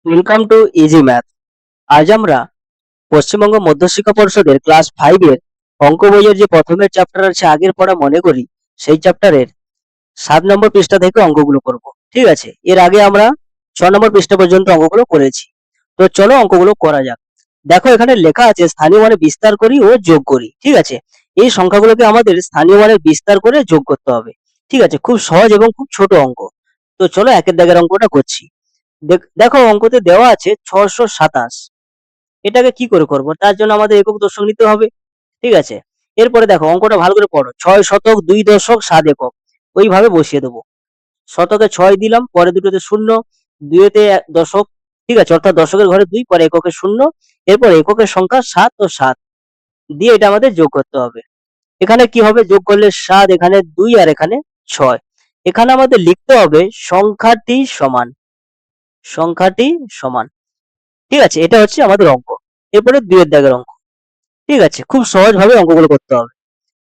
Welcome to easy math. আজ আমরা পশ্চিমবঙ্গ মধ্যশিক্ষা পর্ষদের ক্লাস 5 এর অঙ্ক বইয়ের যে প্রথমের চ্যাপ্টার আছে আগের পড়া মনে করি, সেই চ্যাপ্টারের 7 নম্বর পৃষ্ঠা থেকে অঙ্কগুলো করব। ঠিক আছে, এর আগে আমরা 6 নম্বর পৃষ্ঠা পর্যন্ত অঙ্কগুলো করেছি। তো চলো অঙ্কগুলো করা যাক। দেখো এখানে লেখা আছে স্থানীয় মানে বিস্তার করি ও যোগ করি। ঠিক আছে, এই সংখ্যাগুলোকে আমাদের স্থানীয় মানে বিস্তার করে যোগ করতে হবে। ঠিক আছে, খুব সহজ এবং খুব ছোট অঙ্ক। তো চলো একের দাগের অঙ্কটা করছি। দেখো অঙ্কতে দেওয়া আছে 627। এটাকে কি করে করব, তার জন্য আমাদের একক দশক নিতে হবে। ঠিক আছে, এরপরে দেখো অঙ্কটা ভালো করে পড়ো। 6 শতক 2 দশক 7 একক, ওইভাবে বসিয়ে দেবো। শতকে 6 দিলাম, পরে দুটোতে শূন্য, দুইতে দশক। ঠিক আছে, অর্থাৎ দশকের ঘরে 2, পরে এককে শূন্য, এরপর এককের সংখ্যা 7 ও 7 দিয়ে এটা আমাদের যোগ করতে হবে। এখানে কি হবে, যোগ করলে 7, এখানে 2 আর এখানে 6। এখানে আমাদের লিখতে হবে সংখ্যাটি সমান। ঠিক আছে, এটা হচ্ছে আমাদের অঙ্ক। এরপরে 2 এর দাগের অঙ্ক। ঠিক আছে, খুব সহজ ভাবে অঙ্কগুলো করতে হবে।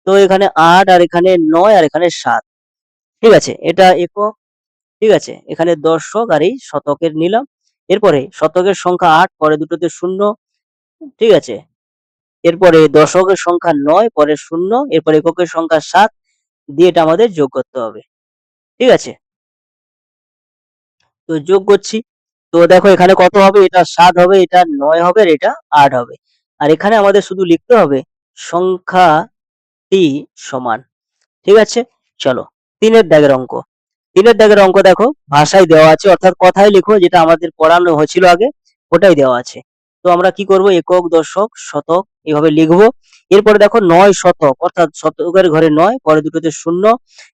তো এখানে 8 আর এখানে 9 আর এখানে 7। ঠিক আছে, এটা একক। ঠিক আছে, এখানে দশক আর এই শতকের নিলাম। এরপরে শতকের সংখ্যা 8, পরে দুটোতে শূন্য। ঠিক আছে, এরপরে দশকের সংখ্যা 9, পরে শূন্য, এরপরে এককের সংখ্যা 7 দিয়ে এটা আমাদের যোগ করতে হবে। ঠিক আছে, তো যোগ করছি। তো দেখো এখানে কত হবে, এটা 7 হবে, এটা 9 হবে, আর এটা 8 হবে। আর এখানে আমাদের শুধু লিখতে হবে সংখ্যাটি সমান। ঠিক আছে, চলো 3 এর দাগের অঙ্ক। 3 এর দাগের অঙ্ক দেখো ভাষায় দেওয়া আছে, অর্থাৎ কথায় লিখো, যেটা আমাদের পড়ানো হয়েছিল আগে ওটাই দেওয়া আছে। তো আমরা কি করব, একক দশক শতক এভাবে লিখবো। এরপরে দেখো 9 শতক, অর্থাৎ শতকের ঘরে 9, পরে দুটোতে শূন্য।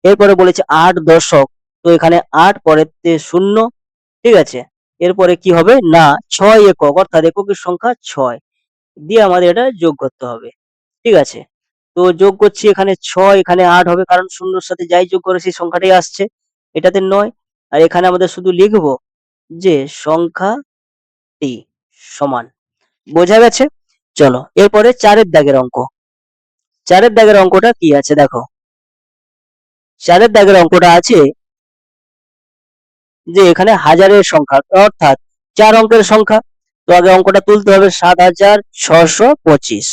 এরপরে বলেছে 8 দশক, তো এখানে 8, পরেতে শূন্য। ঠিক আছে, এরপরে কি হবে না 6 একক, অর্থাৎ এককের সংখ্যা 6 দিয়ে আমাদের এটা যোগ করতে হবে। ঠিক আছে, তো যোগ করছি, এখানে 6, এখানে 8 হবে, কারণ শূন্যর সাথে যাই যোগ করে সেই সংখ্যাটাই আসছে। এটাতে 9, আর এখানে আমাদের শুধু লিখবো যে সংখ্যাটি সমান। বোঝা গেছে? চলো এরপরে 4 এর দাগের অঙ্ক। 4 এর দাগের অঙ্কটা কি আছে দেখো। 4 এর দাগের অঙ্কটা আছে যে এখানে হাজারের সংখ্যা, অর্থাৎ 4 অঙ্কের সংখ্যা। তো আগে অঙ্কটা তুলতে হবে 7625।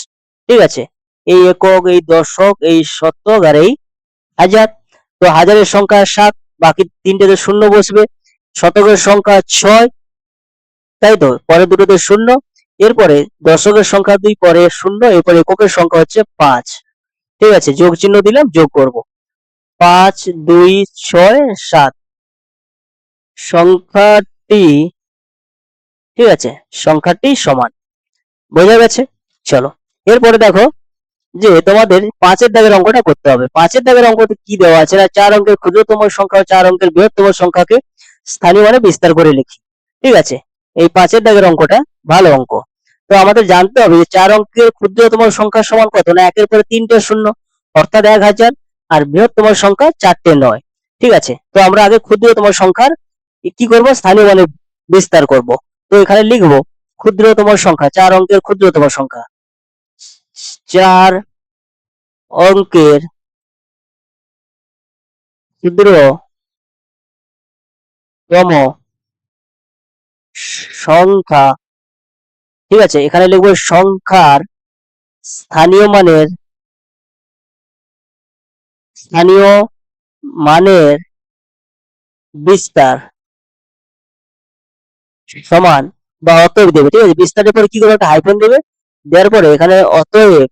ঠিক আছে, এই একক, এই দশক, এই শতক আর এই হাজার। তো হাজারের সংখ্যা 7, বাকি তিনটেতে শূন্য বসবে। শতকের সংখ্যা 6, তাই তো, পরে দুটোতে শূন্য। এরপরে দশকের সংখ্যা 2, পরে শূন্য, এরপরে এককের সংখ্যা হচ্ছে 5। ঠিক আছে, যোগ চিহ্ন দিলাম, যোগ করব। 5 2 6 7 সংখ্যাটি। ঠিক আছে, সংখ্যাটি সমান। বোঝা গেছে? চলো এরপরে দেখো যে তোমাদের 5 এর দাগের অঙ্কটা করতে হবে। 5 এর দাগের অঙ্কতে কি দেওয়া আছে না, 4 অঙ্কের ক্ষুদ্রতম সংখ্যা ও 4 অঙ্কের বৃহত্তম সংখ্যাকে স্থানীয় মানে বিস্তার করে লিখি। ঠিক আছে, এই 5 এর দাগের অঙ্কটা ভালো অঙ্ক। তো আমাদের জানতে হবে যে 4 অঙ্কের ক্ষুদ্রতম সংখ্যা সমান কত, না 1 এর পরে 3টে শূন্য, অর্থাৎ 1000, আর বৃহত্তম সংখ্যা 4টে 9। ঠিক আছে, তো আমরা আগে ক্ষুদ্রতম সংখ্যার কি করব, স্থানীয় মানে বিস্তার করব। তো এখানে লিখব ক্ষুদ্রতম সংখ্যা, 4 অঙ্কের ক্ষুদ্রতম সংখ্যা। 4 অঙ্কের ক্ষুদ্রতম সংখ্যা। ঠিক আছে, এখানে লিখবো সংখ্যার স্থানীয় মানের স্থানীয় মানের বিস্তার সমান বা অতএব দেবে। ঠিক আছে, বিস্তারের পরে কি করবে, একটা হাইফেন দেবে, দেওয়ার পরে এখানে অতএব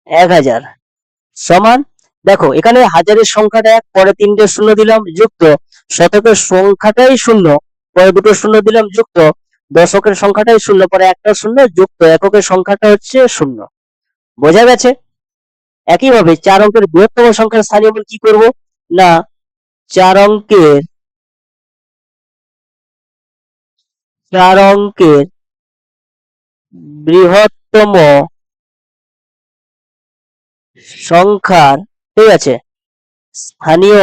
1000 সমান। দেখো এখানে হাজারের সংখ্যাটা 1, পরে 3টে শূন্য দিলাম, যুক্ত শতকের সংখ্যাটাই শূন্য, পরে দুটো শূন্য দিলাম, যুক্ত দশকের সংখ্যাটাই শূন্য, পরে একটা শূন্য, যুক্ত এককের সংখ্যাটা হচ্ছে শূন্য। বোঝা গেছে? একইভাবে 4 অঙ্কের বৃহত্তম সংখ্যার স্থানীয় মান কি করব, না 4 অঙ্কের 4 অঙ্কের বৃহত্তম সংখ্যার। ঠিক আছে, স্থানীয়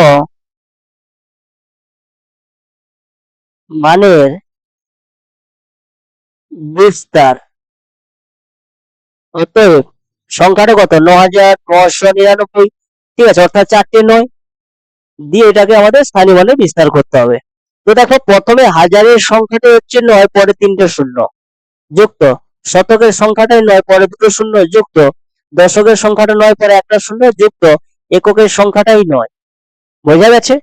মানের বিস্তার। অতএব সংখ্যাটা কত, 9999। ঠিক আছে, অর্থাৎ 4টে 9 দিয়ে এটাকে আমাদের স্থানীয় মানে বিস্তার করতে হবে। তো দেখো প্রথমে হাজারের সংখ্যাটা হচ্ছে 9, পরে 3টে শূন্য, যুক্ত শতকের সংখ্যাটাই 9, পরে 2টো শূন্য, যুক্ত দশকের সংখ্যাটা 9, পরে 1টা শূন্য, যুক্ত এককের সংখ্যাটাই 9। বোঝা গেছে?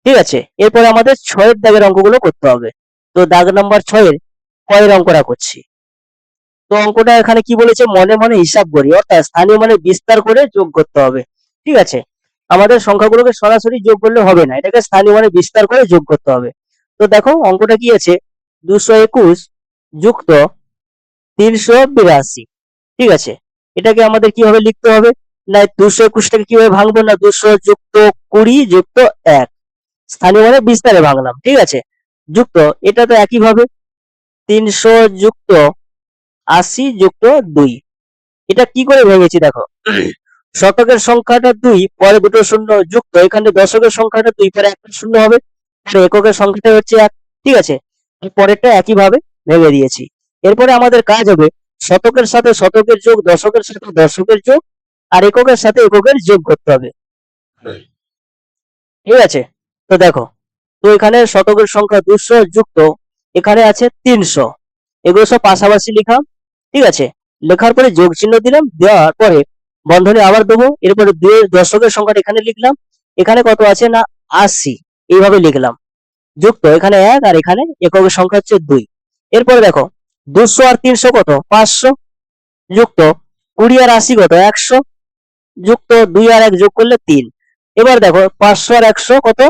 ঠিক আছে, এরপরে আমাদের 6-এর দাগের অঙ্কগুলো করতে হবে। তো দাগ নাম্বার 6-এর কয়ের অঙ্কটা করছি। তো অঙ্কটা এখানে কি বলেছে, মনে মনে হিসাব করি, অর্থাৎ স্থানীয় মানে বিস্তার করে যোগ করতে হবে। ঠিক আছে, আমাদের সংখ্যাগুলোকে সরাসরি যোগ করলে হবে না, এটাকে স্থানীয় মানে বিস্তার করে যোগ করতে হবে। তো দেখো অঙ্কটা কি আছে, 221 যুক্ত 382। ঠিক আছে, এটাকে আমাদের কিভাবে লিখতে হবে, না 221টাকে কিভাবে ভাঙবো, না 200 যুক্ত 20 যুক্ত 1, স্থানীয় মানে বিস্তারে ভাঙলাম। ঠিক আছে, যুক্ত এটা তো একইভাবে 300 যুক্ত 80 যুক্ত 2। এটা কি করে ভেঙেছি দেখো, শতকের সংখ্যাটা 2, পরে 2টো শূন্য, যুক্ত এখানে দশকের সংখ্যাটা 2, পরে 1টা শূন্য হবে, পরে এককের সংখ্যাটা হচ্ছে 1। ঠিক আছে, পরেরটা একইভাবে ভেঙে দিয়েছি। এরপরে আমাদের কাজ হবে শতকের সাথে শতকের যোগ, দশকের সাথে দশকের যোগ, আর এককের সাথে এককের যোগ করতে হবে। ঠিক আছে, তো দেখো, তো এখানে শতকের সংখ্যা 200 যুক্ত এখানে আছে 300, এগুলো সব পাশাপাশি লিখলাম। ঠিক আছে, লেখার পরে যোগ চিহ্ন দিলাম, দেওয়ার পরে বন্ধনী আবার দেবো, এরপরে 2 দশকের সংখ্যাটা এখানে লিখলাম, এখানে কত আছে না 80, এইভাবে লিখলাম, যুক্ত এখানে 1, আর এখানে এককের সংখ্যা হচ্ছে 2। এরপরে দেখো 200 আর 300 কত 500, যুক্ত 20 আর 80 কত 100, যুক্ত 2 আর 1 যোগ করলে 3। এবার দেখো 500 আর 100 কত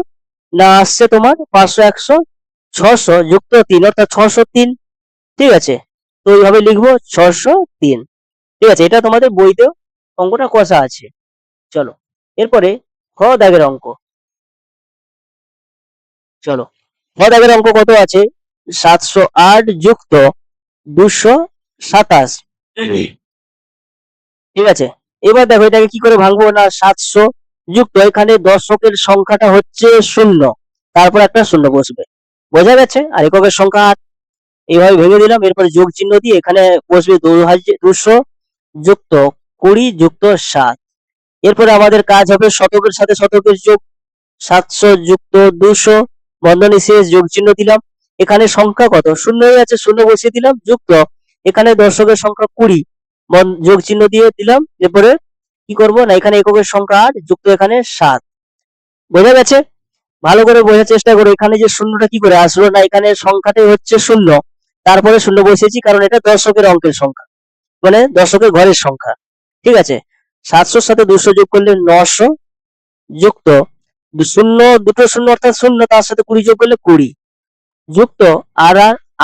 না আসছে তোমার 500 100 600 যুক্ত 3, অর্থাৎ 603। ঠিক আছে, তো এইভাবে লিখবো 603। ঠিক আছে, এটা তোমাদের বইতেও অঙ্কটা কষা আছে। চলো এরপরে খ দাগের অঙ্ক। চলো খ দাগের অঙ্ক কত আছে, 708 যুক্ত 227। ঠিক আছে, এবার দেখো এটাকে কি করে ভাঙবো, না 700 যুক্ত এখানে দশকের সংখ্যাটা হচ্ছে 0, তারপর একটা শূন্য বসবে। বোঝা গেছে? আর এককের সংখ্যা 8, এইভাবে ভেঙে দিলাম, এরপরে যোগ চিহ্ন দিয়ে এখানে বসবে 200 যুক্ত 20 যুক্ত 7। এরপরে আমাদের কাজ হবে শতকের সাথে শতকের যোগ, 700 যুক্ত 200, বন্ধনী শেষ, যোগ চিহ্ন দিলাম, এখানে সংখ্যা কত শূন্য হয়ে আছে, শূন্য বসিয়ে দিলাম, যুক্ত এখানে দশকের সংখ্যা 20, যোগ চিহ্ন দিয়ে দিলাম। এরপরে কি করব, না এখানে এককের সংখ্যা 8 যুক্ত এখানে 7। বোঝা গেছে? ভালো করে বোঝার চেষ্টা করো, এখানে যে শূন্যটা কি করে আসলো, না এখানে সংখ্যাটাই হচ্ছে শূন্য, তারপরে শূন্য বসিয়েছি, কারণ এটা দশকের অঙ্কের সংখ্যা, মানে দশকের ঘরের সংখ্যা। ঠিক আছে, 700-র সাথে 200 যোগ করলে 900, যুক্ত শূন্য, দুটো শূন্য অর্থাৎ শূন্য, তার সাথে 20 যোগ করলে 20, যুক্ত আর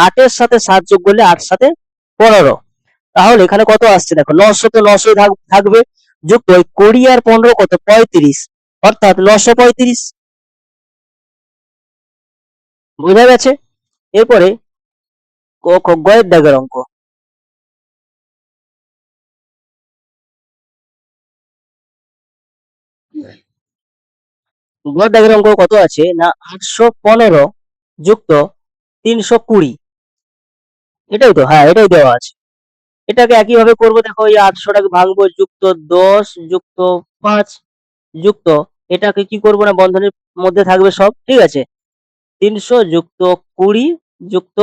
8-এর সাথে 7 যোগ করলে 8 সাথে 15। তাহলে এখানে কত আসছে দেখো, 900 তো 900 থাকবে, যুক্ত 20 আর 15 কত 35, অর্থাৎ 935। বোঝা গেছে? এরপরে গয়ের দাগের অঙ্ক। গয়ের দাগের অঙ্ক কত আছে না 815 যুক্ত 320। এটাই তো, হ্যাঁ এটাই দেওয়া আছে। এটাকে একইভাবে করবো, দেখো এই 800টাকে ভাঙবো, যুক্ত 10 যুক্ত 5 যুক্ত এটাকে কি করবো, না বন্ধনীর মধ্যে থাকবে সব। ঠিক আছে, 300 যুক্ত 20 যুক্ত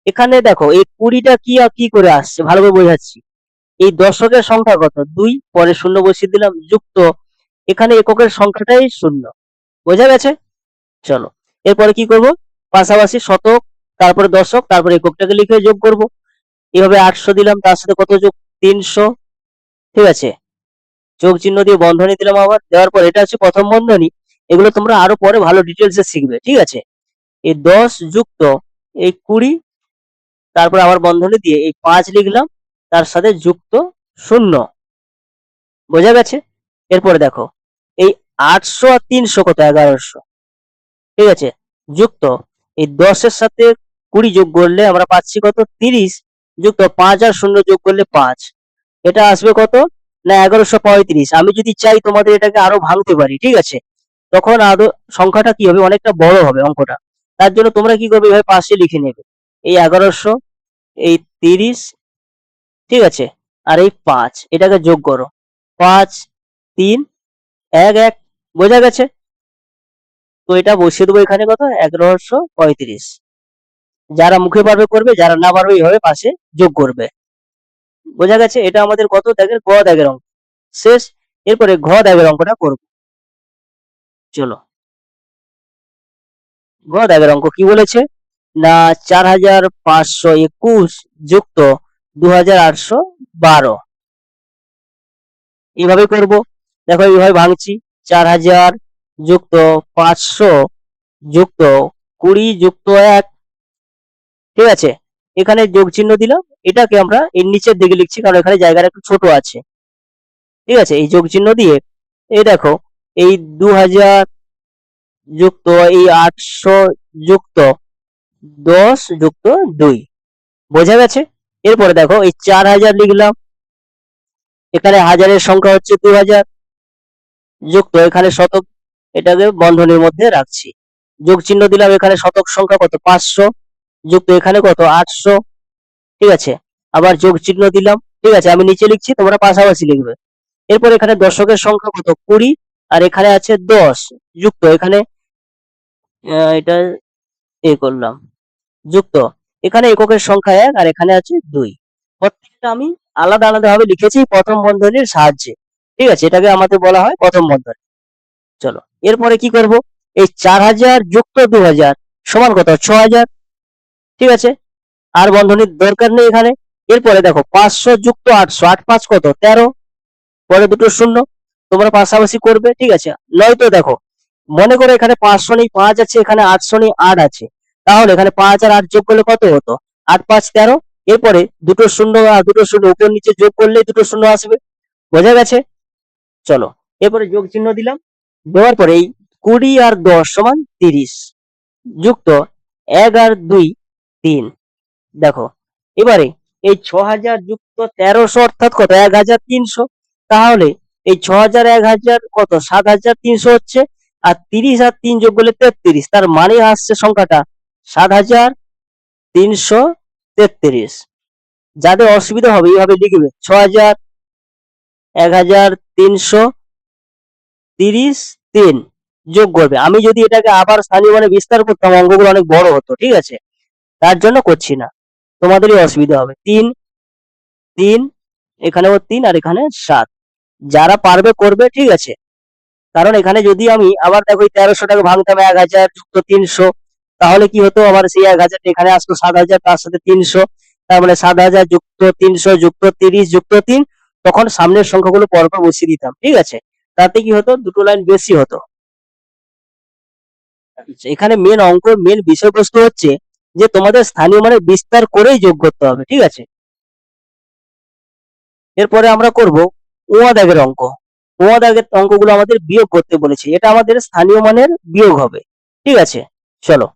এখানে দেখো এই 20টা কি আর কি করে আসছে ভালো করে বোঝাচ্ছি, এই দশকের সংখ্যা কত 2, পরে শূন্য বসিয়ে দিলাম, যুক্ত এখানে এককের সংখ্যাটাই শূন্য। বোঝা গেছে? চলো এরপরে কি করব, পাশাপাশি শতক, তারপরে দশক, তারপরে এককটাকে লিখে যোগ করব। এইভাবে 800 দিলাম, তার সাথে কত যোগ 300। ঠিক আছে, যোগ চিহ্ন দিয়ে বন্ধনী দিলাম, আবার দেওয়ার পর এটা হচ্ছে প্রথম বন্ধনী, এগুলো তোমরা আরো পরে ভালো ডিটেলসে শিখবে। ঠিক আছে, এই 10 যুক্ত এই 20, তারপর আবার বন্ধনী দিয়ে এই 5 লিখলাম, তার সাথে যুক্ত 0। বোঝা গেছে? এরপরে দেখো এই 800 আর 300 কত 1100। ঠিক আছে, যুক্ত এই 10-এর সাথে 20 যোগ করলে আমরা পাচ্ছি কত 30, যুক্ত 5 আর 0 যোগ করলে 5, এটা আসবে কত না 1135। আমি যদি চাই তোমাদের এটাকে আরো ভাঙতে পারি। ঠিক আছে, তখন আরো সংখ্যাটা কি হবে, অনেকটা বড় হবে অঙ্কটা। তার জন্য তোমরা কি করবে, এভাবে পাশে লিখে নেবে, এই 1100, এই 30। ঠিক আছে, আর এই 5, এটাকে যোগ করো, 5 3 1 1। বোঝা গেছে? এটা বসিয়ে দেবো এখানে কত 1135। যারা মুখে পারবে করবে, যারা না পারবে এইভাবে পাশে যোগ করবে। বোঝা গেছে? এটা আমাদের কত দাগের গ দাগের অঙ্ক শেষ। এরপরে ঘ দাগের অঙ্কটা করব। চলো, ঘ দাগের অঙ্ক কি বলেছে না 4521 যুক্ত 2812 এইভাবে করব। দেখো এইভাবে ভাঙছি, 4000 যুক্ত 500 যুক্ত 20 যুক্ত 1। ঠিক আছে, এখানে যোগ চিহ্ন দিলাম, এটাকে আমরা এর নিচের দিকে লিখছি কারণ এখানে জায়গাটা একটু ছোট আছে। ঠিক আছে, এই যোগ চিহ্ন দিয়ে এই দেখো এই 2000 যুক্ত এই 800 যুক্ত 10 যুক্ত 2। বোঝা গেছে? এরপরে দেখো এই 4000 লিখলাম, এখানে হাজারের সংখ্যা হচ্ছে 2000 যুক্ত এখানে শতক, এটাকে বন্ধনীর মধ্যে রাখছি, যোগ চিহ্ন দিলাম, এখানে শতক সংখ্যা কত 500 যুক্ত এখানে কত 800। ঠিক আছে, আবার যোগ চিহ্ন দিলাম। ঠিক আছে, আমি নিচে লিখছি, তোমরা পাশাপাশি লিখবে। এরপর এখানে দশকের সংখ্যা কত 20 আর এখানে আছে 10 যুক্ত এখানে এটা করলাম যুক্ত এখানে এককের সংখ্যা 1 আর এখানে আছে 2। প্রত্যেকটা আমি আলাদা আলাদা ভাবে লিখেছি প্রথম বন্ধনীর সাহায্যে। ঠিক আছে, এটাকে আমাদের বলা হয় প্রথম বন্ধনী। চলো, এরপরে কি করব, এই 4000 যুক্ত 2000 সমান কত 6000। ঠিক আছে, আর বন্ধনীর দরকার নেই এখানে। এরপরে দেখো 500 যুক্ত 800, 8 5 কত 13, পরে দুটো শূন্য, তোমরা পাশাপাশি করবে। ঠিক আছে, নয়তো দেখো মনে করো এখানে 500 নেই 5 আছে, এখানে 800 নেই 8 আছে, তাহলে এখানে 5 আর 8 যোগ করলে কত হতো 8 5 13। এরপরে দুটো শূন্য আর দুটো শূন্য উপর নিচে যোগ করলে দুটো শূন্য আসবে। বোঝা গেছে? চলো, এরপরে যোগ চিহ্ন দিলাম, দেওয়ার পরে এই 20 আর 10 সমান 30 যুক্ত 1 আর 2 3। দেখো এবারে এই 6000 যুক্ত 1300 অর্থাৎ কত 1300। তাহলে এই 6000 1000 কত 7300 হচ্ছে, আর 30 আর 3 যোগ করলে 33, তার মানে আসছে সংখ্যাটা 7333। যাদের অসুবিধা হবে এইভাবে লিখবে 6000 1300 30 3 যোগ করবে। আমি যদি এটাকে আবার স্থানীয় মানে বিস্তার করতাম অঙ্কগুলো অনেক বড় হতো। ঠিক আছে, তার জন্য করছি না, তোমাদেরই অসুবিধা হবে। 3 3 এখানেও 3 আর এখানে 7, যারা পারবে করবে। ঠিক আছে, কারণ এখানে যদি আমি আবার দেখো 1300 টাকা ভাঙতাম 1000 যুক্ত 300, তাহলে কি হতো আবার সেই 1000 এখানে আসতো 7000 তার সাথে 300, তার মানে 7000 যুক্ত 300 যুক্ত 30 যুক্ত 3, তখন সামনের সংখ্যাগুলো পরপর বসিয়ে দিতাম। ঠিক আছে, তাতে কি হতো দুটো লাইন বেশি হতো। এখানে মেন অঙ্ক মেন বিষয়বস্তু হচ্ছে যে তোমাদের স্থানীয় মানে বিস্তার করেই যোগ করতে হবে। ঠিক আছে, এরপরে আমরা করব ওয়া দাগের অঙ্ক। ওয়া দাগের অঙ্কগুলো আমাদের বিয়োগ করতে বলেছে, এটা আমাদের স্থানীয় মানের বিয়োগ হবে। ঠিক আছে, চলো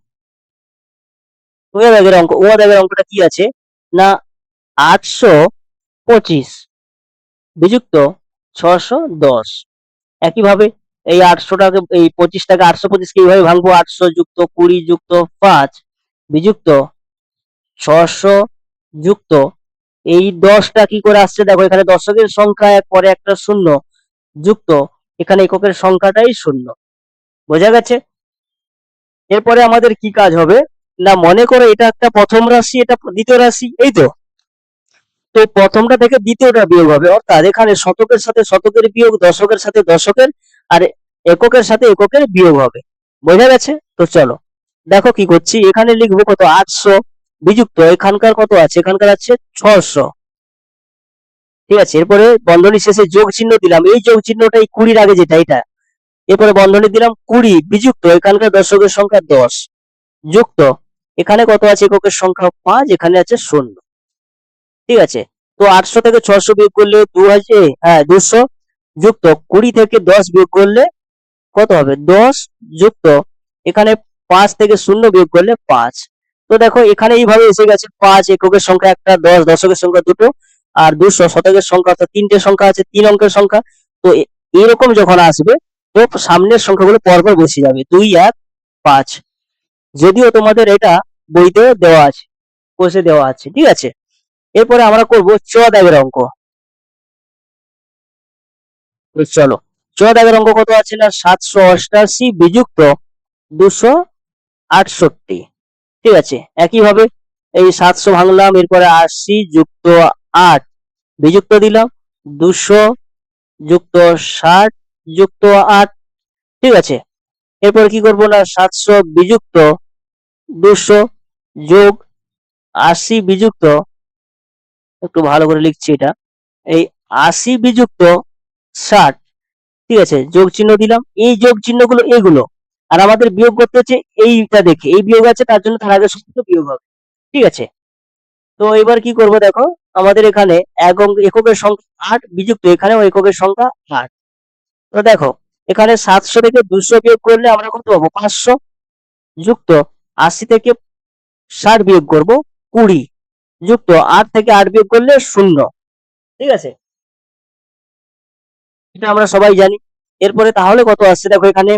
ওয়া দাগের অঙ্ক। ওয়া দাগের অঙ্কটা কি আছে না 825 বিযুক্ত 610। একইভাবে এই 800টাকে এই 25টাকে 825 কে এইভাবে ভাঙবো, 800 যুক্ত 20 যুক্ত 5 বিযুক্ত 600 যুক্ত এই 10টা কি করে আসছে দেখো, এখানে দশকের সংখ্যা এক পরে একটা শূন্য যুক্ত এখানে এককের সংখ্যাটাই শূন্য। বোঝা গেছে? এরপরে আমাদের কি কাজ হবে না মনে করো এটা একটা প্রথম রাশি, এটা দ্বিতীয় রাশি, এই তো তো প্রথমটা থেকে দ্বিতীয়টা বিয়োগ হবে, অর্থাৎ এখানে শতকের সাথে শতকের বিয়োগ, দশকের সাথে দশকের, আর এককের সাথে এককের বিয়োগ হবে। বোঝা গেছে? তো চলো দেখো কি করছি, এখানে লিখবো কত 800 বিযুক্ত এখানকার কত আছে, এখানকার আছে 600। ঠিক আছে, এরপরে বন্ধনী শেষে যোগ চিহ্ন দিলাম, এই যোগ চিহ্নটা এই 20 আগে যেটা এটা, এরপরে বন্ধনী দিলাম 20 বিযুক্ত এখানকার দশকের সংখ্যা 10 যুক্ত এখানে কত আছে এককের সংখ্যা 5, এখানে আছে 0। ঠিক আছে, তো 800 থেকে 600 বিয়োগ করলে 200 যুক্ত 20 থেকে 10 বিয়োগ করলে কত হবে 10 যুক্ত এখানে 5 থেকে 0 বিয়োগ করলে 5। তো দেখো এখানে এইভাবে এসে গেছে 5 এককের সংখ্যা একটা, 10 দশকের সংখ্যা দুটো, আর 200 শতকের সংখ্যা, অর্থাৎ তিনটে সংখ্যা আছে, 3 অঙ্কের সংখ্যা। তো এরকম যখন আসবে তো সামনের সংখ্যাগুলো পরপর বসে যাবে 2 1 5, যদিও তোমাদের এটা বইতে দেওয়া আছে, কোষে দেওয়া আছে। ঠিক আছে, এরপরে আমরা করব চ দাগের অঙ্ক। তো চলো চ দাগের অঙ্ক কত আছে না 788 বিযুক্ত 268। ঠিক আছে, একইভাবে এই 700 ভাঙলাম, এরপরে 80 যুক্ত 8 বিযুক্ত দিলাম, 200 যুক্ত 60 যুক্ত 8। ঠিক আছে, এরপরে কি করবো না, 700 বিযুক্ত 200 যোগ 80 বিযুক্ত, একটু ভালো করে লিখছি এটা, এই 80 বিযুক্ত 60। ঠিক আছে, যোগ চিহ্ন দিলাম, এই যোগ চিহ্নগুলো এগুলো, আর আমাদের বিয়োগ করতে হচ্ছে এইটা দেখে, এই বিয়োগ আছে তার জন্য তার আগে সূত্র বিয়োগ হবে। ঠিক আছে, তো এবার কি করব দেখো, আমাদের এখানে এককের সংখ্যা 8 বিযুক্ত এখানেও এককের সংখ্যা 8। তো দেখো, এখানে 700 থেকে 200 বিয়োগ করলে আমরা কত পাবো, 500 যুক্ত 80 থেকে 60 বিয়োগ করব 20 যুক্ত 8 থেকে 8 বিয়োগ করলে 0। ঠিক আছে, এটা আমরা সবাই জানি। এরপরে তাহলে কত আসছে দেখো, এখানে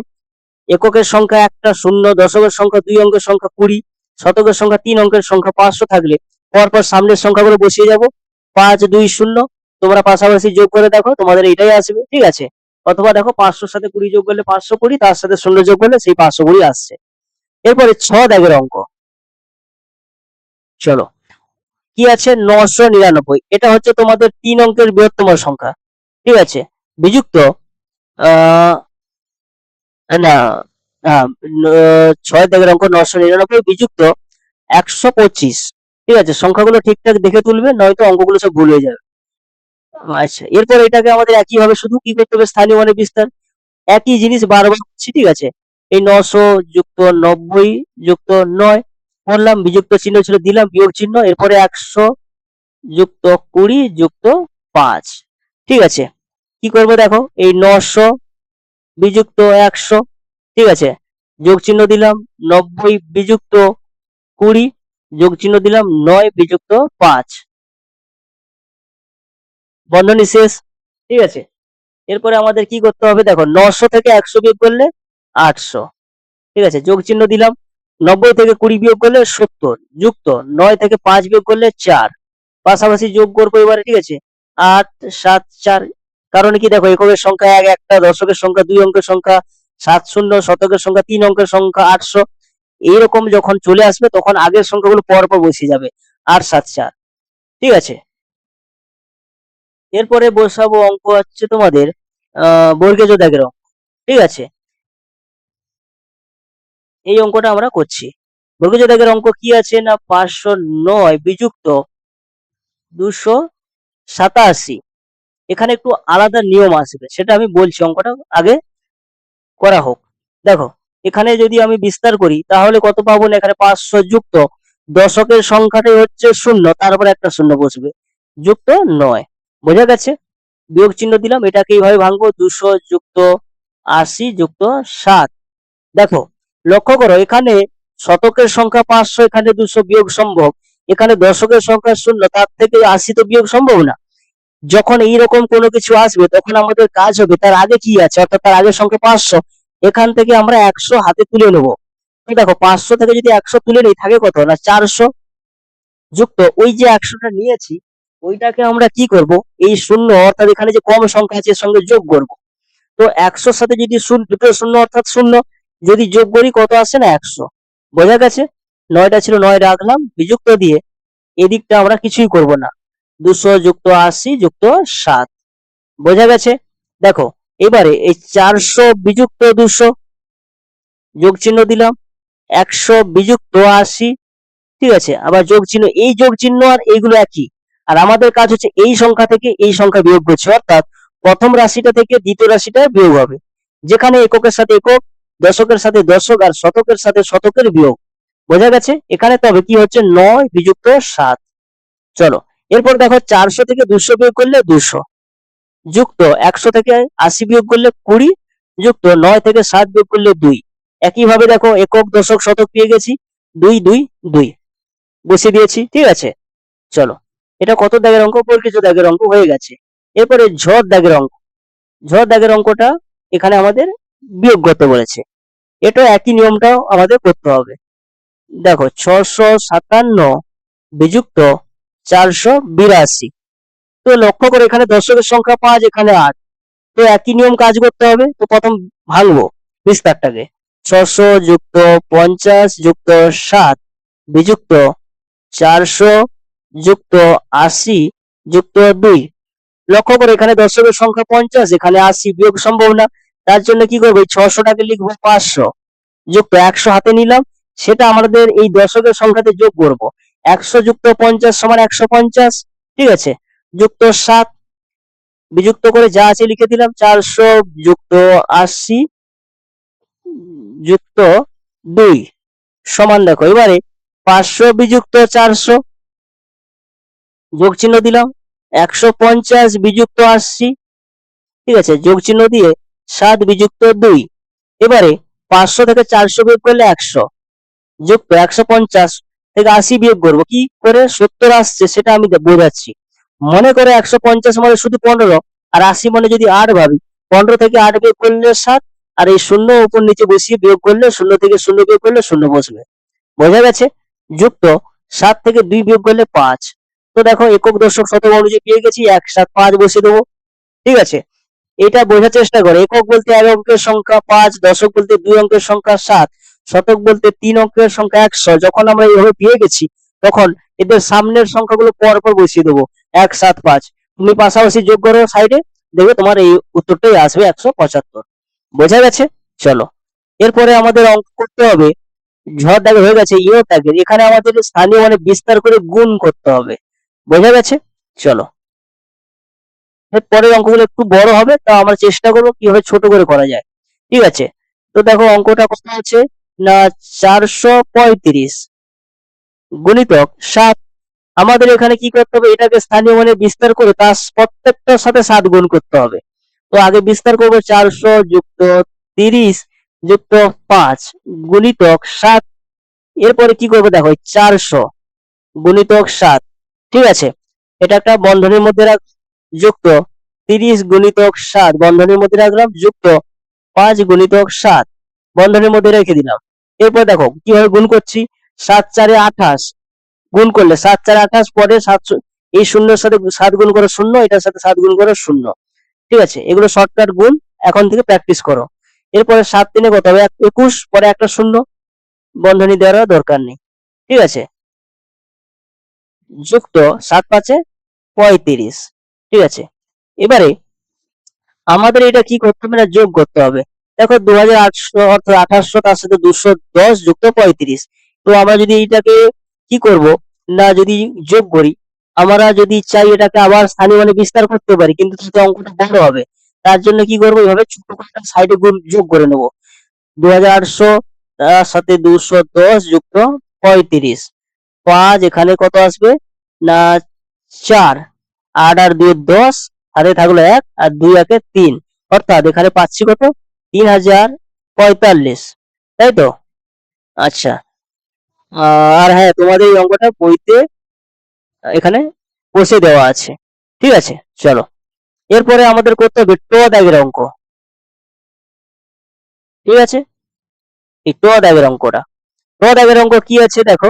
এককের সংখ্যা একটা 0, দশকের সংখ্যা 2 অঙ্কের সংখ্যা 20, শতকের সংখ্যা 3 অঙ্কের সংখ্যা 500 থাকলে পরপর সামনের সংখ্যাগুলো বসিয়ে যাব, 5 2 0। তোমরা পাশাপাশি যোগ করে দেখো, তোমাদের এটাই আসবে। ঠিক আছে, অথবা দেখো 500 সাথে 20 যোগ করলে 520, তার সাথে 0 যোগ করলে সেই 520 আসছে। এরপরে 6 দাগের অঙ্ক, চলো, কি আছে, 999। এটা হচ্ছে তোমাদের 3 অঙ্কের বৃহত্তম সংখ্যা। ঠিক আছে, বিযুক্ত আহ না, 6 দাগের অঙ্ক 999 বিযুক্ত 125। ঠিক আছে, সংখ্যাগুলো ঠিকঠাক দেখে তুলবে, নয়তো অঙ্কগুলো সব ভুল হয়ে যাবে। আচ্ছা, এরপর এটাকে আমাদের একইভাবে শুধু কি করতে হবে, স্থানীয় মানে বিস্তার, একই জিনিস বারবার করছি। ঠিক আছে, এই 900 যুক্ত 90 যুক্ত 9 করলাম, বিযুক্ত চিহ্ন ছিল দিলাম, বিয়োগ চিহ্ন, এরপরে 100 যুক্ত 20 যুক্ত 5। ঠিক আছে, কি করবো দেখো, এই 900 বিযুক্ত 100। ঠিক আছে, যোগ চিহ্ন দিলাম, 90 বিযুক্ত 20 যোগ চিহ্ন দিলাম, 9 বিযুক্ত 5, বন্ধনী শেষ। ঠিক আছে, এরপরে আমাদের কি করতে হবে দেখো, 900 থেকে 100 বিয়োগ করলে 800। ঠিক আছে, যোগ চিহ্ন দিলাম, 90 থেকে 20 বিয়োগ করলে 70 যুক্ত 9 থেকে 5 বিয়োগ করলে 4, পাশাপাশি যোগ করবো এবারে। ঠিক আছে, 8 7 4। কারণ কি দেখো, এককের সংখ্যা 1 একটা, দশকের সংখ্যা 2 অঙ্কের সংখ্যা 70, শতকের সংখ্যা 3 অঙ্কের সংখ্যা 800। এইরকম যখন চলে আসবে তখন আগের সংখ্যাগুলো পরপর বসিয়ে যাবে, 8 7 4। ঠিক আছে, এরপরে বসাবো অঙ্ক হচ্ছে তোমাদের বর্গেজ দাগের অঙ্ক। ঠিক আছে, এই অঙ্কটা আমরা করছি। বর্গেজ দাগের অঙ্ক কি আছে না, 509 বিযুক্ত 287। এখানে একটু আলাদা নিয়ম আসবে, সেটা আমি বলছি, অঙ্কটা আগে করা হোক। দেখো, এখানে যদি আমি বিস্তার করি তাহলে কত পাবো না, এখানে 500 যুক্ত দশকের সংখ্যাটাই হচ্ছে 0, তারপর একটা 0 বসবে, যুক্ত 9। বোঝা গেছে, বিয়োগ চিহ্ন দিলাম, এটাকে এইভাবে ভাঙবো, 200 যুক্ত 80 যুক্ত 7। দেখো, লক্ষ্য করো, এখানে শতকের সংখ্যা 500, এখানে 200 বিয়োগ সম্ভব, এখানে দশকের সংখ্যা 0, তার থেকে 80 তো বিয়োগ সম্ভব না। যখন এইরকম কোনো কিছু আসবে তখন আমাদের কাজ হবে তার আগে কি আছে, অর্থাৎ তার আগের সংখ্যা 500, এখান থেকে আমরা 100 হাতে তুলে নেবো। দেখো, 500 থেকে যদি 100 তুলে নিই থাকে কত না, 400 যুক্ত ওই যে 100টা নিয়েছি, ওইটাকে আমরা কি করব, এই শূন্য অর্থাৎ এখানে যে কম সংখ্যা আছে এর সঙ্গে যোগ করব। তো 100-র সাথে যদি দুটো শূন্য অর্থাৎ 0 যদি যোগ করি কত আসে না, 100। বোঝা গেছে, 9টা ছিল 9 রাখলাম, বিযুক্ত দিয়ে এদিকটা আমরা কিছুই করব না, 200 যুক্ত 80 যুক্ত 7। বোঝা গেছে, দেখো এবারে এই 400 বিযুক্ত 200 যোগ চিহ্ন দিলাম, 100 বিযুক্ত 80। ঠিক আছে, আবার যোগ চিহ্ন, এই যোগ চিহ্ন আর এইগুলো একই। আর আমাদের কাজ হচ্ছে এই সংখ্যা থেকে এই সংখ্যা বিয়োগ করছে, অর্থাৎ প্রথম রাশিটা থেকে দ্বিতীয় রাশিটা বিয়োগ হবে, যেখানে এককের সাথে একক, দশকের সাথে দশক, আর শতকের সাথে শতকের বিয়োগ। বোঝা গেছে, এখানে তবে কি হচ্ছে, 9 বিযুক্ত 7। চলো, এরপর দেখো, 400 থেকে 200 বিয়োগ করলে 200 যুক্ত 100 থেকে 80 বিয়োগ করলে 20 যুক্ত 9 থেকে 7 বিয়োগ করলে 2। একইভাবে দেখো, একক দশক শতক পেয়ে গেছি, 2 2 2 বসিয়ে দিয়েছি। ঠিক আছে, চলো, এটা কত দাগের অঙ্ক, বর্গেজ দাগের অঙ্ক হয়ে গেছে। এরপরে ঝড় দাগের অঙ্ক। ঝড় দাগের অঙ্কটা এখানে আমাদের বিয়োগ করতে বলেছে, এটা একই নিয়মটাও আমাদের করতে হবে। দেখো, 657 বিযুক্ত 482। তো লক্ষ্য করে, এখানে দশকের সংখ্যা 5, এখানে 8, তো একই নিয়ম কাজ করতে হবে। তো প্রথম ভাঙবো বিস্তারটাকে, 600 যুক্ত 50 যুক্ত 7 বিযুক্ত 400 যুক্ত 80 যুক্ত 2। লক্ষ্য করে এখানে দশকের সংখ্যা 50, এখানে 80 বিয়োগ সম্ভব না। তার জন্য কি করবো, 600টাকে লিখবো 500 যুক্ত 100 হাতে নিলাম, সেটা আমাদের এই দশকের সংখ্যাতে যোগ করব। 100 যুক্ত 50 সমান 150, ঠিক আছে, যুক্ত 7 বিযুক্ত করে যা আছে লিখে দিলাম। 400 যুক্ত 80 যুক্ত 2 সমান, দেখো এবারে 500 বিযুক্ত 400 যোগ চিহ্ন দিলাম, 150 বিযুক্ত 80, ঠিক আছে, যোগ চিহ্ন দিয়ে 7 বিযুক্ত 2। এবারে 500 থেকে 400 বিয়োগ করলে 100 যুক্ত 150 থেকে 80 বিয়োগ করবো, কি করে 70 আসছে সেটা আমি বোঝাচ্ছি। মনে করে 150 মানে শুধু 15, আর 80 মানে যদি 8 ভাবি, 15 থেকে 8 বিয়োগ করলে 7, আর এই শূন্য উপর নিচে বসিয়ে বিয়োগ করলে 0 থেকে 0 বিয়োগ করলে 0 বসবে, বোঝা গেছে। যুক্ত 7 থেকে 2 বিয়োগ করলে 5। তো দেখো একক দশক শতক অনুযায়ী পেয়ে গেছি, 1 7 5 বসিয়ে দেবো, ঠিক আছে। এটা বোঝার চেষ্টা করো, একক বলতে 1 অঙ্কের সংখ্যা 5, দশক বলতে 2 অঙ্কের সংখ্যা 7, শতক বলতে 3 অঙ্কের সংখ্যা 100। যখন আমরা এইভাবে পেয়ে গেছি তখন এদের সামনের সংখ্যাগুলো পর পর বসিয়ে দেবো, 1 7 5। তুমি পাশাপাশি যোগ করো সাইডে, দেখবে তোমার এই উত্তরটাই আসবে 175। বোঝা গেছে? চলো এরপরে আমাদের অঙ্ক করতে হবে, ঝড় দাগে হয়ে গেছে, ইও দাগের এখানে আমাদের স্থানীয় মানে বিস্তার করে গুণ করতে হবে, বোঝা গেছে। চলো পরের অঙ্কগুলো একটু বড় হবে, তা আমরা চেষ্টা করবো কিভাবে ছোট করে করা যায়, ঠিক আছে। তো দেখো অঙ্কটা কত আছে না, 435 গুণিতক 7। আমাদের এখানে কি করতে হবে, এটাকে স্থানীয় মানে বিস্তার করে তার প্রত্যেকটার সাথে 7 গুণ করতে হবে। তো আগে বিস্তার করবো, 400 যুক্ত 30 যুক্ত 5 গুণিতক 7। এরপরে কি করবো, দেখো 400 গুণিতক 7, ঠিক আছে, এটা একটা বন্ধনীর মধ্যে রাখ, যুক্ত 30 গুণিতক 7 বন্ধনীর মধ্যে রাখলাম, যুক্ত 5 গুণিতক 7 বন্ধনীর মধ্যে রেখে দিলাম। এরপর দেখো কিভাবে গুণ করছি, 7 4 28 গুণ করলে 7 4 28, পরে 7 এই শূন্যের সাথে 7 গুণ করে 0, এটার সাথে 7 গুণ করে 0, ঠিক আছে। এগুলো শর্টকাট গুণ, এখন থেকে প্র্যাকটিস করো। এরপরে 7 3 কত হবে, 21, পরে একটা 0, বন্ধনী দেওয়ার দরকার নেই, ঠিক আছে, যুক্ত 7 5 35, ঠিক আছে। এবারে আমাদের এটা কি করতে হবে না, যোগ করতে হবে। দেখো 2800 অর্থাৎ 2800, তার সাথে 210 যুক্ত 35। তো আমরা যদি এটাকে কি করব না, যদি যোগ করি, আমরা যদি চাই এটাকে আবার স্থানীয় মানে বিস্তার করতে পারি, কিন্তু তাতে অঙ্কটা বড় হবে। তার জন্য কি করবো, এইভাবে ছোট করে সাইডে গুণ যোগ করে নেবো, 2800 তার সাথে 210 যুক্ত 35, 5 এখানে কত আসবে না 4, 8 আর 2 10, হাতে থাকলো 1, আর 2 1 3, অর্থাৎ এখানে পাচ্ছি কত 3045, তাই তো। আচ্ছা, আর হ্যাঁ তোমাদের এই অঙ্কটা বইতে এখানে বসে দেওয়া আছে, ঠিক আছে। চলো এরপরে আমাদের করতে হবে ট দাগের অঙ্ক, ঠিক আছে। এই ট দাগের অঙ্কটা, ট দাগের অঙ্ক কি আছে দেখো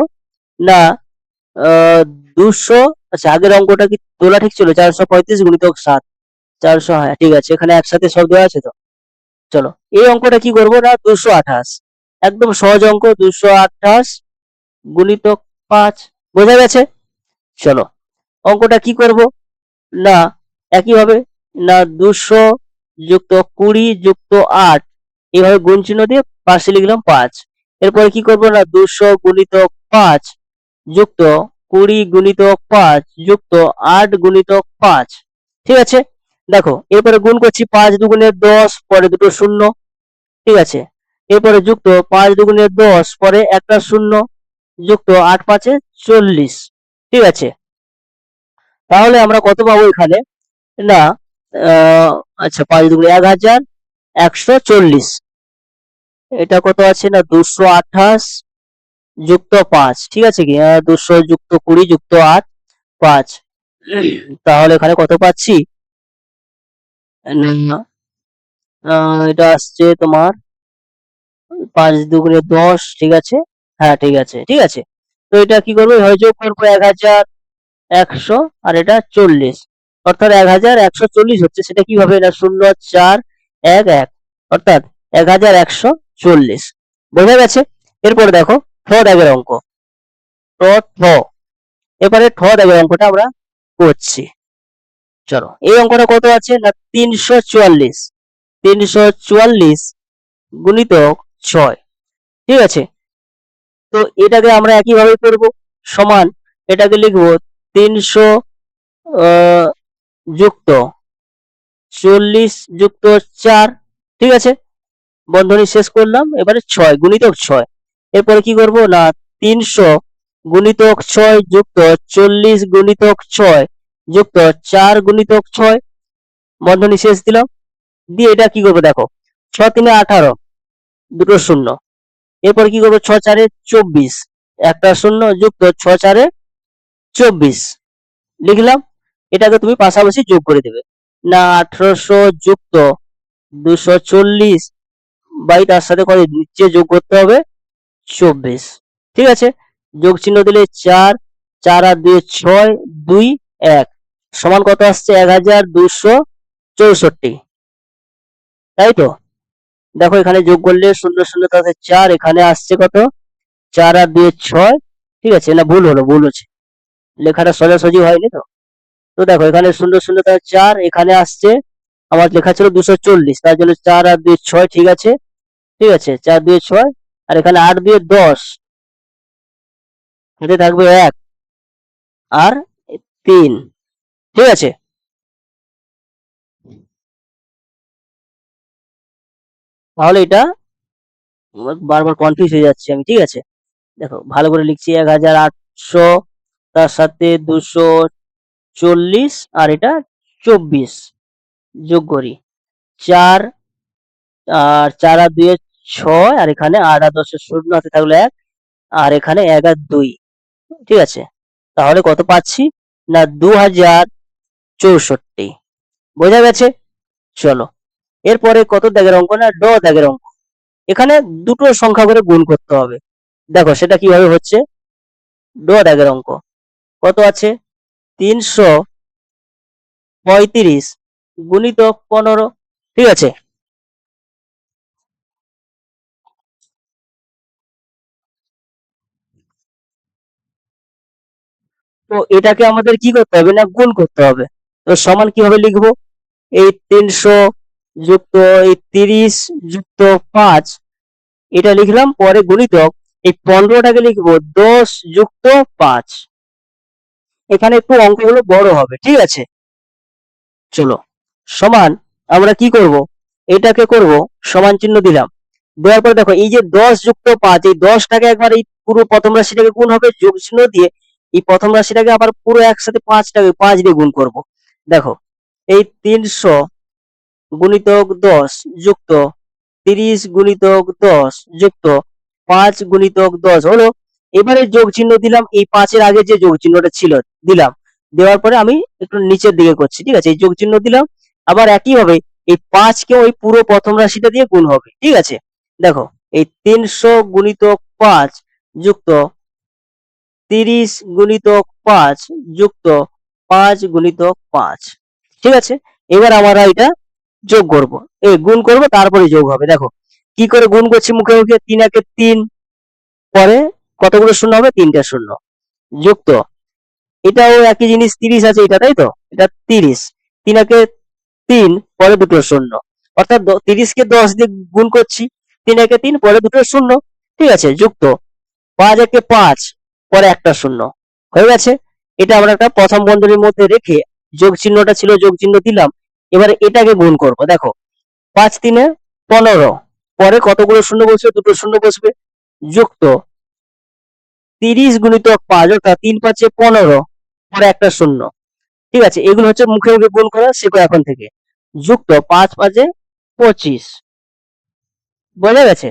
না, 200, আচ্ছা আগের অঙ্কটা কি তোলা ঠিক ছিল, 435 গুণিতক 7, 400, হ্যাঁ ঠিক আছে, এখানে একসাথে সব দেওয়া আছে তো। চলো এই অঙ্কটা কি করবো না, 228, একদম সহজ অঙ্ক, 228 গুণিতক 5, বোঝা গেছে। চলো অঙ্কটা কি করব না, একই হবে না, 200 যুক্ত 20 যুক্ত 8, এইভাবে গুণ চিহ্ন দিয়ে পাশে লিখলাম 5। এরপরে কি করব না, 200 গুণিতক 5 যুক্ত 20 গুণিতক 5 যুক্ত 8 গুণিতক 5, ঠিক আছে। দেখো এরপরে গুণ করছি, 5 দুগুণে 10, পরে দুটো শূন্য, ঠিক আছে। এরপরে যুক্ত 5 দুগুণে 10, পরে একটা শূন্য, যুক্ত 8 5 40, ঠিক আছে। তাহলে আমরা কত পাবো এখানে না, আচ্ছা 5 দুগুণে 1140, এটা কত আছে না 228 যুক্ত 5, ঠিক আছে কি, 200 যুক্ত 20 যুক্ত 8 5, তাহলে এখানে কত পাচ্ছি না, এটা আসছে তোমার 5 দুগুণে 10, ঠিক আছে, হ্যাঁ ঠিক আছে, ঠিক আছে। তো এটা কি করবো, হয় যোগ করবো 1100 আর এটা 40, অর্থাৎ 1140 হচ্ছে, সেটা কিভাবে না 0 4 1 1, অর্থাৎ 1140। বোঝা গেছে? এরপরে দেখো ঠ দাগের অঙ্ক, ট ঠ। এবারে ঠ দাগের অঙ্কটা আমরা করছি। চলো, এই অঙ্কটা কত আছে না 344, 344 গুণিতক 6। ঠিক আছে, তো এটাকে আমরা একইভাবে করব, সমান এটাকে লিখবো 300 যুক্ত 40 যুক্ত 4। ঠিক আছে, বন্ধনী শেষ করলাম। এবারে 6 গুণিতক 6। এরপরে কি করব না 300 গুণিতক 6 যুক্ত 40 গুণিতক 6 যুক্ত 4 গুণিতক 6, বন্ধনী শেষ দিলাম। দিয়ে এটা কি করবো দেখো, 6 3 18, দুটো শূন্য। এরপরে কি করবো 6 4 24, একটা শূন্য যুক্ত 6 4 24 লিখলাম। এটাকে তুমি পাশাপাশি যোগ করে দেবে না 1800 যুক্ত 240 বাই তার সাথে কত নিচে যোগ করতে হবে 24। ঠিক আছে, যোগ চিহ্ন দিলে 4, 4 আর 2 6, 2 1 সমান কত আসছে 1264। তাই তো, দেখো এখানে যোগ করলে 0 0 তাতে 4, এখানে আসছে কত 4 আর 2 6। ঠিক আছে, না ভুল হলো, ভুল হচ্ছে, লেখাটা সোজাসুজি হয়নি তো। তো দেখো এখানে 0 0 তাতে 4, এখানে আসছে আমার লেখা ছিল 240, তার জন্য 4 আর 2 6। ঠিক আছে, ঠিক আছে, 4 2 6, আর এখানে 8 2 10, এতে থাকবে 1 আর 3। ঠিক আছে, তাহলে এটা বারবার কনফিউজ হয়ে যাচ্ছে আমি। ঠিক আছে, দেখো ভালো করে লিখছি 1800, তার সাথে 240 আর এটা 24 যোগ করি 4, আর 4 আর 2 6, আর এখানে 8 আর 10 শূন্য হাতে থাকলো 1, আর এখানে 1 আর 2। ঠিক আছে, তাহলে কত পাচ্ছি না 2064। বোঝা গেছে? চলো, এরপরে কত দাগের অঙ্ক না ড দাগের অঙ্ক। এখানে দুটো সংখ্যা করে গুণ করতে হবে। দেখো সেটা কিভাবে হচ্ছে, ড দাগের অঙ্ক কত আছে 335 গুণিতক 15। ঠিক আছে, তো এটাকে আমাদের কি করতে হবে না গুণ করতে হবে। তো সমান কিভাবে লিখবো, এই 300 যুক্ত এই 30 যুক্ত 5, এটা লিখলাম। পরে গুণিতক এই 15টাকে লিখবো 10 যুক্ত 5। এখানে একটু অঙ্কগুলো বড় হবে। ঠিক আছে, চলো, সমান আমরা কি করব, এটাকে করব সমান চিহ্ন দিলাম। দেওয়ার পরে দেখো এই যে 10 যুক্ত 5, এই 10টাকে একবার এই পুরো প্রথম রাশিটাকে গুণ হবে যোগ চিহ্ন দিয়ে, এই প্রথম রাশিটাকে আবার পুরো একসাথে 5 দিয়ে গুণ করব। দেখো এই 300 গুণিতক 10 যুক্ত 30 গুণিতক 10 যুক্ত 5 গুণিতক 10 হলো। এবারে যোগ চিহ্ন দিলাম, এই 5 এর আগে যে যোগ চিহ্নটা ছিল দিলাম। দেওয়ার পরে আমি একটু নিচের দিকে করছি। ঠিক আছে, এই যোগ চিহ্ন দিলাম। আবার একইভাবে এই 5 কে ওই পুরো প্রথম রাশিটা দিয়ে গুণ হবে। ঠিক আছে, দেখো এই 300 গুণিতক 5 যুক্ত 30 গুণিতক 5 যুক্ত 5 গুণিতক 5। ঠিক আছে, এবার আমরা এটা যোগ করব, এই গুণ করব, তারপরে যোগ হবে। দেখো কি করে গুণ করছি, মুখে মুখে 3 একে 3, পরে কতগুলো শূন্য হবে 3টে শূন্য, যুক্ত এটাও একই জিনিস 30 আছে এটা, তাই তো, এটা 30, 3 একে 3, পরে দুটো শূন্য, অর্থাৎ 30 কে 10 দিয়ে গুণ করছি, 3 একে 3, পরে দুটো শূন্য। ঠিক আছে, যুক্ত 5 একে 5, পরে একটা শূন্য, হয়ে গেছে। এটা আমরা একটা প্রথম বন্ধনীর মধ্যে রেখে যোগ চিহ্নটা ছিল, যোগ চিহ্ন দিলাম। এবারে এটাকে গুণ করব। দেখো 5 3 15, পরে কতগুলো শূন্য বসবে, দুটো শূন্য বসবে, যুক্ত 30 গুণিতক 5, অর্থাৎ 3 5 15, পরে একটা শূন্য। ঠিক আছে, এগুলো হচ্ছে মুখে মুখে গুণ করা, শেখো এখন থেকে। যুক্ত 5 5 25। বোঝা গেছে?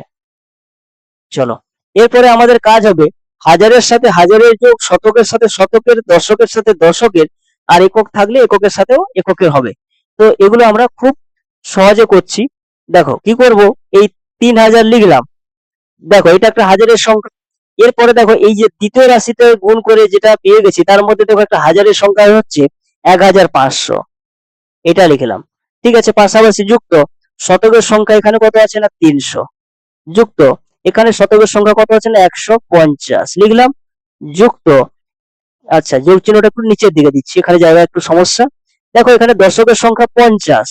চলো, এরপরে আমাদের কাজ হবে হাজারের সাথে হাজারের যোগ, শতকের সাথে শতকের, দশকের সাথে দশকের, আর একক থাকলে এককের সাথেও এককের হবে। তো এগুলো আমরা খুব সহজে করছি। দেখো কি করব, এই 3000 লিখলাম। দেখো এটা একটা হাজারের সংখ্যা। এরপরে দেখো এই যে দ্বিতীয় রাশিতে গুণ করে যেটা পেয়ে গেছি, তার মধ্যে দেখো একটা হাজারের সংখ্যা হচ্ছে 1500, এটা লিখলাম। ঠিক আছে, পাশাপাশি যুক্ত শতকের সংখ্যা এখানে কত আছে না 300, যুক্ত এখানে শতকের সংখ্যা কত আছে না 150 লিখলাম, যুক্ত, আচ্ছা যোগ চিহ্নটা একটু নিচের দিকে দিচ্ছি, এখানে জায়গা একটু সমস্যা। দেখো এখানে দশকের সংখ্যা 50,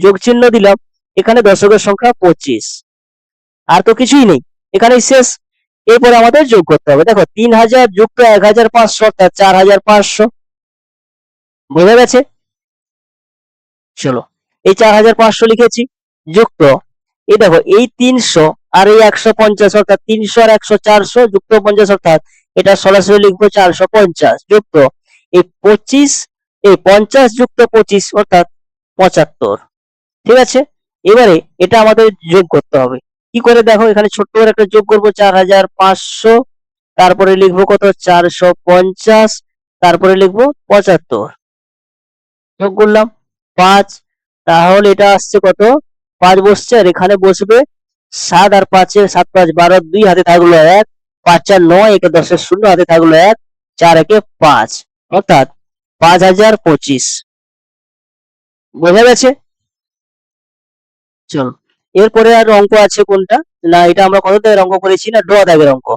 যোগ চিহ্ন দিলাম, এখানে দশকের সংখ্যা 25, আর তো কিছুই নেই, এখানেই শেষ। এরপরে আমাদের যোগ করতে হবে, দেখো 3000 যুক্ত 1500 অর্থাৎ 4500, বোঝা গেছে? চলো এই 4500 লিখেছি, যুক্ত এই দেখো এই 300 আর এই 150 অর্থাৎ 300 আর 100 400 যুক্ত 50 অর্থাৎ এটা সরাসরি লিখবো 450, যুক্ত এই 25, এই 50 যুক্ত 25 অর্থাৎ 75। ঠিক আছে, এবারে এটা আমাদের যোগ করতে হবে। কি করে দেখো, এখানে ছোট্ট করে একটা যোগ করবো 4500, তারপরে লিখবো কত 450, তারপরে লিখবো 75, যোগ করলাম 5, তাহলে এটা আসছে কত 5 বসছে, আর এখানে বসবে 7, আর 5 এ 7 5 12, 2 হাতে থাকলো 1, 5 4 9, একে 10 এর 0 হাতে থাকলো 1, 4 একে 5 অর্থাৎ 5025। বোঝা গেছে? চলো এরপরে আর অঙ্ক আছে কোনটা, না এটা আমরা কত দাগের অঙ্ক করেছি না ঢ দাগের অঙ্ক।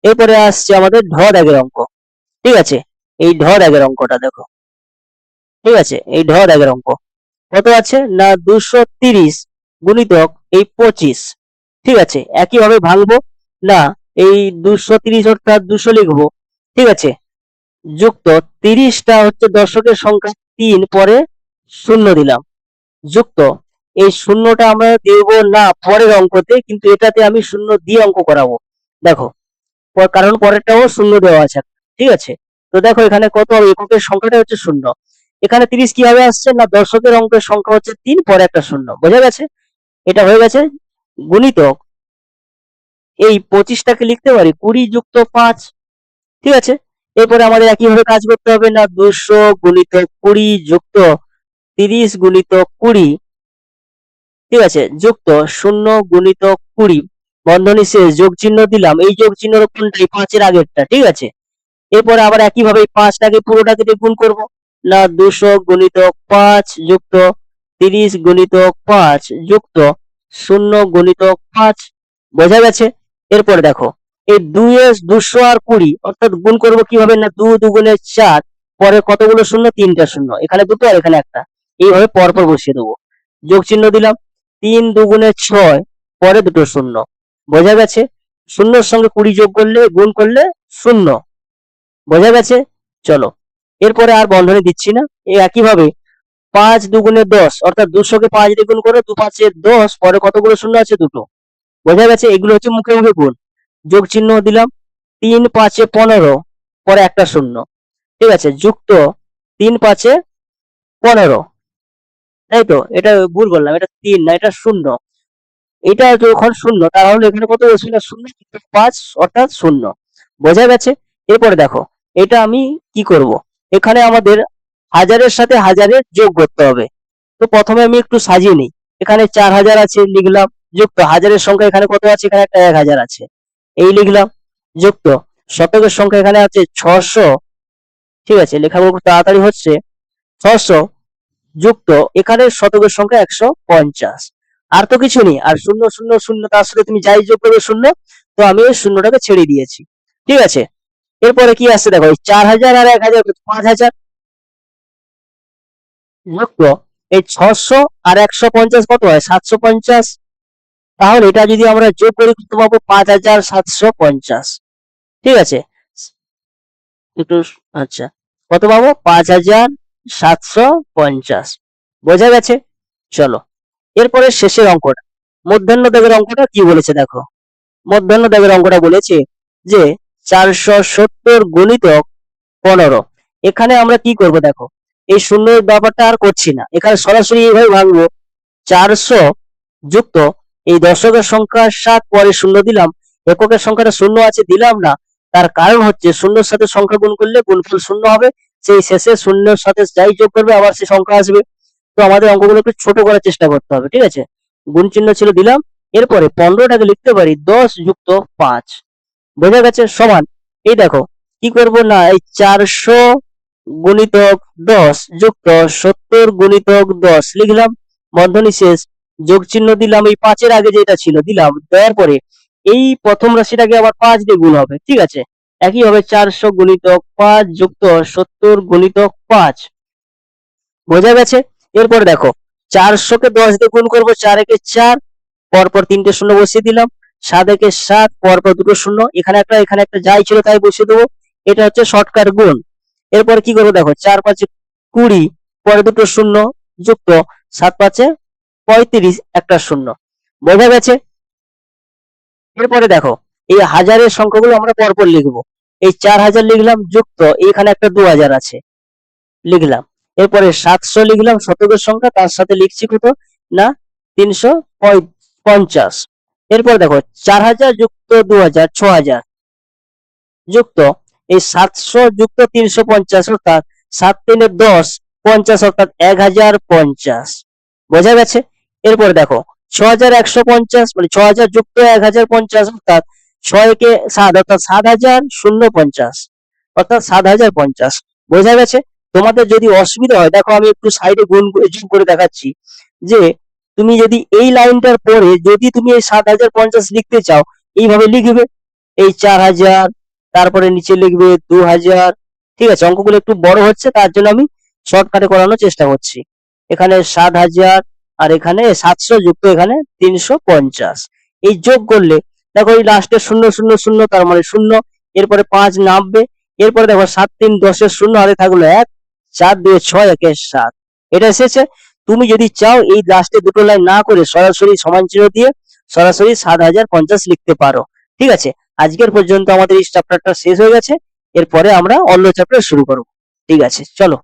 এরপরে আসছে আমাদের ঢ দাগের অঙ্ক। ঠিক আছে, এই ঢ দাগের অঙ্কটা দেখো। ঠিক আছে, এই ঢ দাগের অঙ্ক কত আছে না 230 গুণিতক এই 25। ঠিক আছে, একইভাবে ভাঙবো, না এই 230 অর্থাৎ 200 লিখবো। ঠিক আছে, যুক্ত 30টা হচ্ছে দশকের সংখ্যা 3 পরে শূন্য দিলাম, যুক্ত এই শূন্যটা আমরা দেব না পরের অঙ্কতে, কিন্তু এটাতে আমি শূন্য দিয়ে অঙ্ক করাবো। দেখো কারণ পরেরটাও শূন্য দেওয়া আছে। ঠিক আছে, তো দেখো এখানে কত হবে, এককের সংখ্যাটা হচ্ছে শূন্য, এখানে 30 কিভাবে আসছে না দশকের অঙ্কের সংখ্যা হচ্ছে 3 পরে একটা শূন্য। বোঝা গেছে? এটা হয়ে গেছে, গুণিতক এই 25টাকে লিখতে পারি 20 যুক্ত 5। ঠিক আছে, এরপরে আমাদের একইভাবে কাজ করতে হবে, না 200 গুণিতক 20 যুক্ত 30 গুণিতক 20। ঠিক আছে, যুক্ত 0 গুণিতক 20, বন্ধনী শেষ, যোগ চিহ্ন দিলাম, এই যোগ চিহ্নের কোনটা 5 এর আগেরটা। ঠিক আছে, এরপরে আবার একইভাবে 5টাকে পুরোটাকে দিয়ে গুণ করব, না 200 গুণিতক 5 যুক্ত 30 গুণিতক 5 যুক্ত 0 গুণিতক 5। বোঝা গেছে? এরপরে দেখো এই 200 আর 20 অর্থাৎ গুণ করব কিভাবে, না 2 দুগুণে 4, পরে কতগুলো শূন্য 3টা শূন্য, এখানে দুটো আর এখানে একটা, এইভাবে পরপর বসিয়ে দেবো, যোগ চিহ্ন দিলাম, 3 দুগুণে 6, পরে দুটো শূন্য। বোঝা গেছে? শূন্যর সঙ্গে 20 যোগ করলে গুণ করলে শূন্য। বোঝা গেছে? চলো এরপরে আর বন্ধনী দিচ্ছি না, এই একইভাবে 5 দুগুণে 10 অর্থাৎ 200কে 5 দিয়ে গুণ করে 2 5 এ 10, পরে কতগুলো শূন্য আছে দুটো। বোঝা গেছে? এগুলো হচ্ছে মুখে মুখে গুণ, যোগ চিহ্ন দিলাম, 3 5 এ 15, পরে একটা শূন্য। ঠিক আছে, যুক্ত 3 5 এ 15, তাই তো, এটা ভুল বললাম, এটা 3 না এটা শূন্য, এটা যখন শূন্য তাহলে এখানে কত বসবে না 0 5 অর্থাৎ শূন্য। বোঝা গেছে? এরপরে দেখো এটা আমি কি করব, এখানে আমাদের হাজারের সাথে হাজারের যোগ করতে হবে। তো প্রথমে আমি একটু সাজিয়ে নিই, এখানে 4000 আছে লিখলাম, যুক্ত হাজারের সংখ্যা এখানে কত আছে, এখানে একটা 1000 আছে, এই লিখলাম, যুক্ত শতকের সংখ্যা এখানে আছে 600। ঠিক আছে, লেখাগুলো খুব তাড়াতাড়ি হচ্ছে, 600 যুক্ত এখানে শতকের সংখ্যা 150, আর তো কিছু নেই, আর শূন্য শূন্য শূন্য তার সাথে তুমি যাই যোগ করবে শূন্য, তো আমি ওই শূন্যটাকে ছেড়ে দিয়েছি। ঠিক আছে, এরপরে কি আসছে দেখো, 4000 আর 1000 5000, যুক্ত এই 600 আর 150 কত হয় 750, তাহলে এটা যদি আমরা যোগ করি কত পাবো 5750। ঠিক আছে, একটু, আচ্ছা কত পাবো 5750। বোঝা গেছে? চলো এরপরে শেষের অঙ্কটা, মধ্যাহ্ন দাগের অঙ্কটা কি বলেছে দেখো, মধ্যাহ্ন দাগের অঙ্কটা বলেছে যে 470 গুণিতক 15। এখানে আমরা কি করব দেখো, এই শূন্যের ব্যাপারটা আর করছি না, এখানে সরাসরি এইভাবে ভাঙবো, 400 যুক্ত এই দশকের সংখ্যা 7 পরে শূন্য দিলাম, এককের সংখ্যাটা শূন্য আছে দিলাম না, তার কারণ হচ্ছে শূন্যের সাথে সংখ্যা গুণ করলে গুণফল শূন্য হবে, সেই শেষে শূন্যের সাথে যাই যোগ করবে আবার সেই সংখ্যা আসবে। তো আমাদের অঙ্কগুলো একটু ছোট করার চেষ্টা করতে হবে। ঠিক আছে, গুণ চিহ্ন ছিল দিলাম, এরপরে 15টাকে লিখতে পারি 10 যুক্ত 5। বোঝা গেছে? সমান এই দেখো কি করব, না এই 400 গুণিতক 10 যুক্ত 70 গুণিতক 10 লিখলাম, বন্ধনী শেষ, যোগ চিহ্ন দিলাম, এই 5 এর আগে যেটা ছিল দিলাম, দেওয়ার পরে এই প্রথম রাশিটাকে আবার 5 দিয়ে গুণ হবে, ঠিক আছে? একই হবে 400 গুণিতক 5 যুক্ত 70 গুণিতক 5। বোঝা গেছে? এরপরে দেখো 400 কে 10 দিয়ে গুণ করবো, 4 একে 4, পরপর 3টে শূন্য বসিয়ে দিলাম, 7 একে 7, পরপর দুটো শূন্য, এখানে একটা যাই ছিল তাই বসিয়ে দেবো। এটা হচ্ছে শর্টকাট গুণ। এরপরে কি করবো দেখো, 4 5 20, পরে দুটো শূন্য যুক্ত 7 5 35, একটা শূন্য। বোঝা গেছে? এরপরে দেখো এই হাজারের সংখ্যাগুলো আমরা পরপর লিখবো। এই 4000 লিখলাম যুক্ত এখানে একটা 2000 আছে, লিখলাম। এরপরে 700 লিখলাম শতকের সংখ্যা, তার সাথে লিখছি কত না 350। এরপর দেখো 4000 যুক্ত 2000 6000 যুক্ত এই 700 যুক্ত 350 অর্থাৎ 7 3 10, 50 অর্থাৎ 1050। বোঝা গেছে? এরপর দেখো 6150 মানে 6000 যুক্ত 1050 অর্থাৎ 6 কে 7 অর্থাৎ 7050 অর্থাৎ 7050। বোঝা গেছে? তোমাদের যদি অসুবিধা হয় দেখো আমি একটু সাইডে গুণ করে জুম করে দেখাচ্ছি যে তুমি যদি এই লাইনটার পরে যদি তুমি এই 7050 লিখতে চাও এইভাবে লিখবে, এই 4000, তারপরে নিচে লিখবে 2000। ঠিক আছে, অঙ্কগুলো একটু বড় হচ্ছে তার জন্য আমি শর্টকাটে করানোর চেষ্টা করছি। এখানে 7000 আর এখানে 700 যুক্ত এখানে 350, এই যোগ করলে দেখো এই লাস্টে 000 তার মানে 0, এরপরে 5 নামবে, এরপরে দেখো 7 3 10 এর 0 হাতে থাকলো 1, 4 2 6 1 7, এটা এসেছে। তুমি যদি চাও এই লাস্টে দুটো লাইন না করে সরাসরি সমান চিহ্ন দিয়ে সরাসরি 7050 লিখতে পারো। ঠিক আছে, আজকের পর্যন্ত আমাদের এই চ্যাপ্টারটা শেষ হয়ে গেছে, এরপরে আমরা অন্য চ্যাপ্টার শুরু করব। ঠিক আছে, চলো।